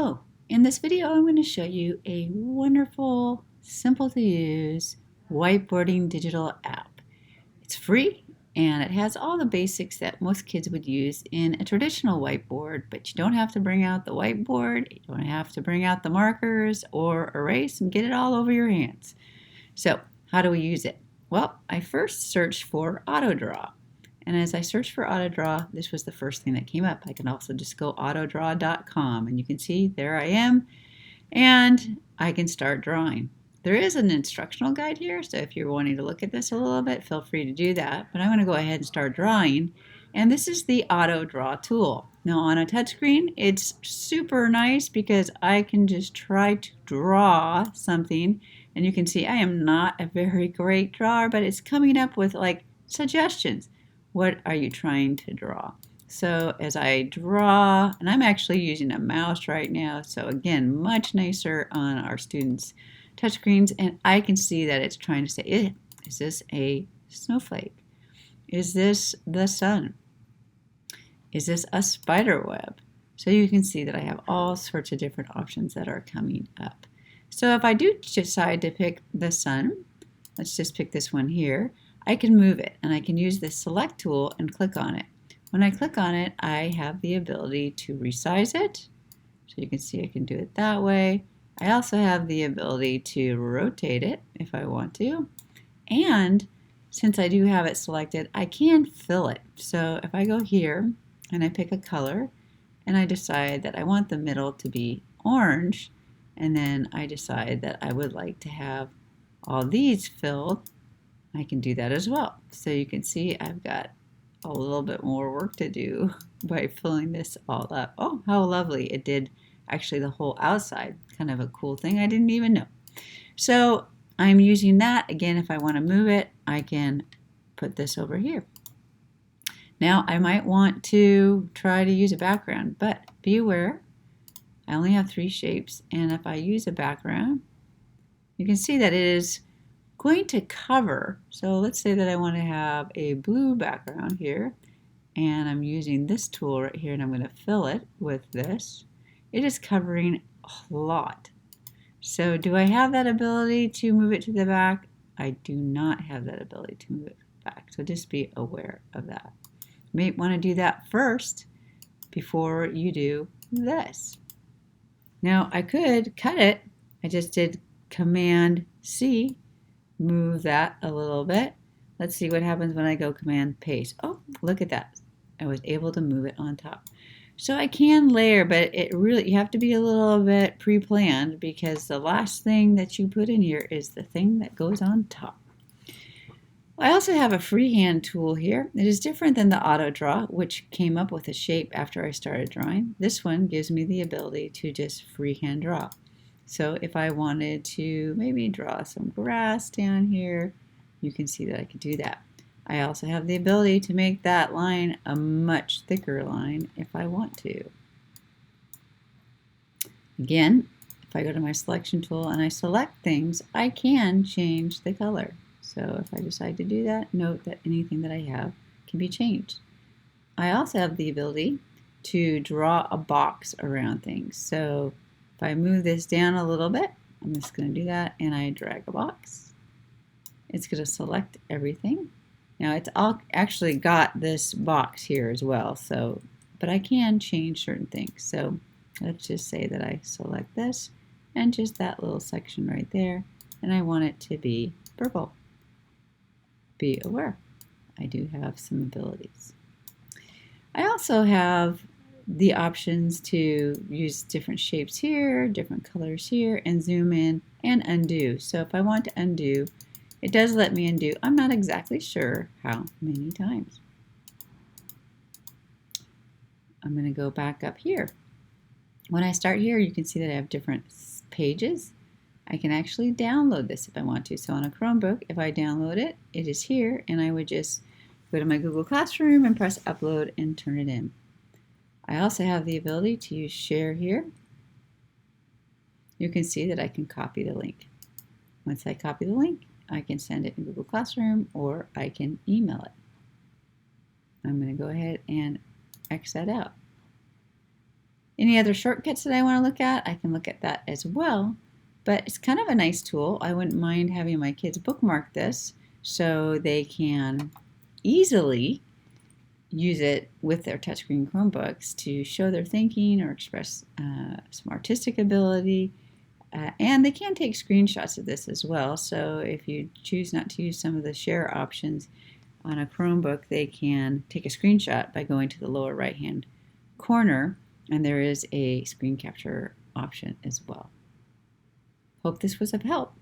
Hello! In this video I'm going to show you a wonderful, simple to use whiteboarding digital app. It's free and it has all the basics that most kids would use in a traditional whiteboard, but you don't have to bring out the whiteboard, you don't have to bring out the markers or erase and get it all over your hands. So how do we use it? Well, I first searched for AutoDraw. And as I searched for AutoDraw, this was the first thing that came up. I can also just go autodraw.com and you can see there I am and I can start drawing. There is an instructional guide here, so if you're wanting to look at this a little bit, feel free to do that. But I'm going to go ahead and start drawing. And this is the AutoDraw tool. Now on a touchscreen, it's super nice because I can just try to draw something. And you can see I am not a very great drawer, but it's coming up with like suggestions. What are you trying to draw? So as I draw, and I'm actually using a mouse right now, so again, much nicer on our students' touchscreens, and I can see that it's trying to say, is this a snowflake? Is this the sun? Is this a spider web? So you can see that I have all sorts of different options that are coming up. So if I do decide to pick the sun, let's just pick this one here, I can move it and I can use the select tool and click on it. When I click on it, I have the ability to resize it. So you can see I can do it that way. I also have the ability to rotate it if I want to. And since I do have it selected, I can fill it. So if I go here and I pick a color and I decide that I want the middle to be orange, and then I decide that I would like to have all these filled, I can do that as well. So you can see I've got a little bit more work to do by filling this all up. Oh, how lovely. It did actually the whole outside. Kind of a cool thing I didn't even know. So I'm using that. Again, if I want to move it, I can put this over here. Now I might want to try to use a background, but be aware, I only have 3 shapes, and if I use a background, you can see that it is going to cover. So let's say that I want to have a blue background here, and I'm using this tool right here, and I'm going to fill it with this. It is covering a lot. So do I have that ability to move it to the back? I do not have that ability to move it back, so just be aware of that. You may want to do that first before you do this. Now I could cut it. I just did Command C, move that a little bit. Let's see what happens when I go Command Paste. Oh, look at that. I was able to move it on top. So I can layer, but you have to be a little bit pre-planned because the last thing that you put in here is the thing that goes on top. I also have a freehand tool here. It is different than the AutoDraw, which came up with a shape after I started drawing. This one gives me the ability to just freehand draw. So if I wanted to maybe draw some grass down here, you can see that I could do that. I also have the ability to make that line a much thicker line if I want to. Again, if I go to my selection tool and I select things, I can change the color. So if I decide to do that, note that anything that I have can be changed. I also have the ability to draw a box around things. So if I move this down a little bit, I'm just going to do that, and I drag a box. It's going to select everything. Now it's all actually got this box here as well, so but I can change certain things. So let's just say that I select this and just that little section right there, and I want it to be purple. Be aware, I do have some abilities. I also have the options to use different shapes here, different colors here, and zoom in and undo. So if I want to undo, it does let me undo. I'm not exactly sure how many times. I'm going to go back up here. When I start here, you can see that I have different pages. I can actually download this if I want to. So on a Chromebook, if I download it, it is here, and I would just go to my Google Classroom and press upload and turn it in. I also have the ability to use share here. You can see that I can copy the link. Once I copy the link, I can send it in Google Classroom or I can email it. I'm going to go ahead and X that out. Any other shortcuts that I want to look at, I can look at that as well. But it's kind of a nice tool. I wouldn't mind having my kids bookmark this so they can easily use it with their touchscreen Chromebooks to show their thinking or express some artistic ability. And they can take screenshots of this as well. So if you choose not to use some of the share options on a Chromebook, they can take a screenshot by going to the lower right-hand corner, and there is a screen capture option as well. Hope this was of help.